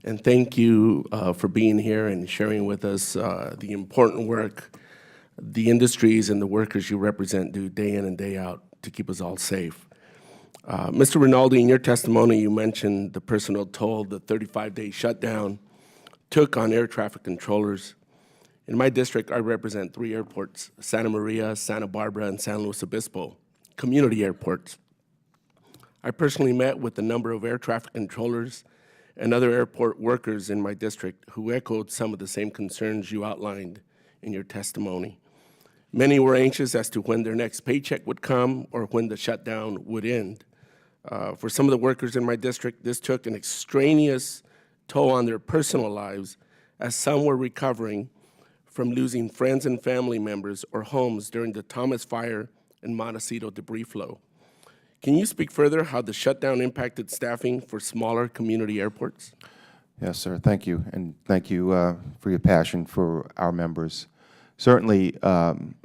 And thank you for being here and sharing with us the important work the industries and the workers you represent do day in and day out to keep us all safe. Mr. Rinaldi, in your testimony, you mentioned the personal toll the 35-day shutdown took on air traffic controllers. In my district, I represent 3 airports: Santa Maria, Santa Barbara, and San Luis Obispo, community airports. I personally met with a number of air traffic controllers and other airport workers in my district who echoed some of the same concerns you outlined in your testimony. Many were anxious as to when their next paycheck would come or when the shutdown would end. For some of the workers in my district, this took an extraneous toll on their personal lives, as some were recovering from losing friends and family members or homes during the Thomas Fire and Montecito debris flow. Can you speak further how the shutdown impacted staffing for smaller community airports? Yes, sir. Thank you, and thank you for your passion for our members. Certainly, I'm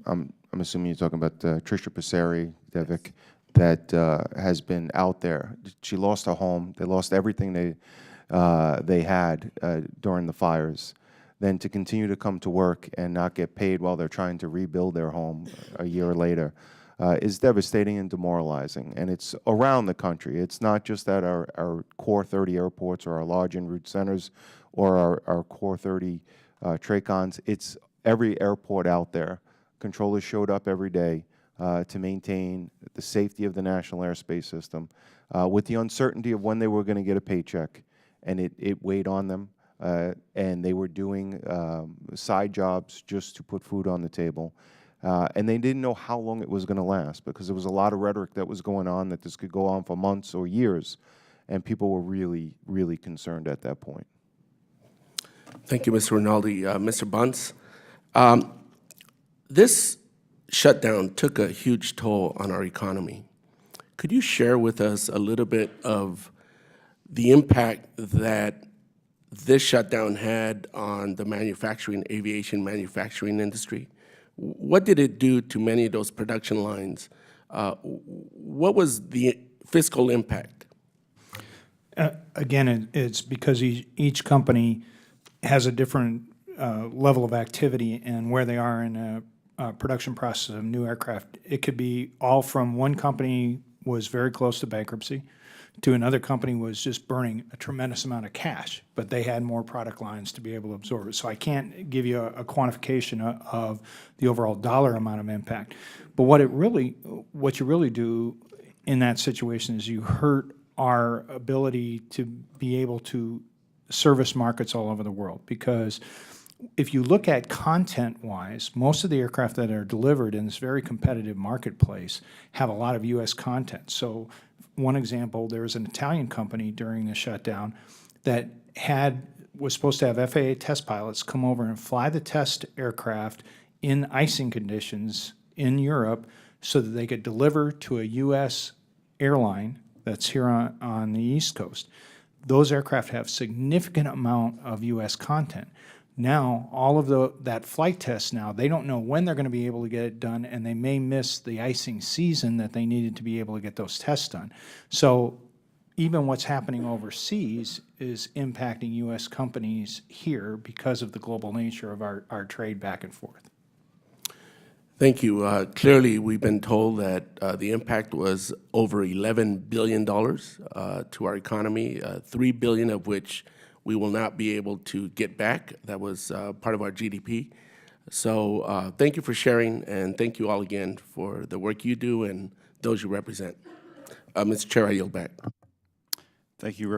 assuming you're talking about Tricia Passeri, Devic, that has been out there. She lost her home. They lost everything they had during the fires. Then to continue to come to work and not get paid while they're trying to rebuild their home a year later is devastating and demoralizing. And it's around the country. It's not just at our core 30 airports or our large en route centers or our core 30 TRACONs. It's every airport out there. Controllers showed up every day to maintain the safety of the national airspace system with the uncertainty of when they were going to get a paycheck, and it weighed on them, and they were doing side jobs just to put food on the table, and they didn't know how long it was going to last, because there was a lot of rhetoric that was going on that this could go on for months or years, and people were really, really concerned at that point. Thank you, Mr. Rinaldi. Mr. Bunce, this shutdown took a huge toll on our economy. Could you share with us a little bit of the impact that this shutdown had on the aviation manufacturing industry? What did it do to many of those production lines? What was the fiscal impact? Again, it's because each company has a different level of activity and where they are in a production process of new aircraft. It could be all from one company was very close to bankruptcy to another company was just burning a tremendous amount of cash, but they had more product lines to be able to absorb it. So I can't give you a quantification of the overall dollar amount of impact. But what you really do in that situation is you hurt our ability to be able to service markets all over the world, because if you look at content-wise, most of the aircraft that are delivered in this very competitive marketplace have a lot of U.S. content. So one example, there was an Italian company during the shutdown that was supposed to have FAA test pilots come over and fly the test aircraft in icing conditions in Europe so that they could deliver to a U.S. airline that's here on the East Coast. Those aircraft have significant amount of U.S. content. Now, all of that flight test now, they don't know when they're going to be able to get it done, and they may miss the icing season that they needed to be able to get those tests done. So even what's happening overseas is impacting U.S. companies here because of the global nature of our trade back and forth. Thank you. Clearly, we've been told that the impact was over $11 billion to our economy, $3 billion of which we will not be able to get back. That was part of our GDP. So thank you for sharing, and thank you all again for the work you do and those you represent. Mr. Chair, I yield back. Thank you.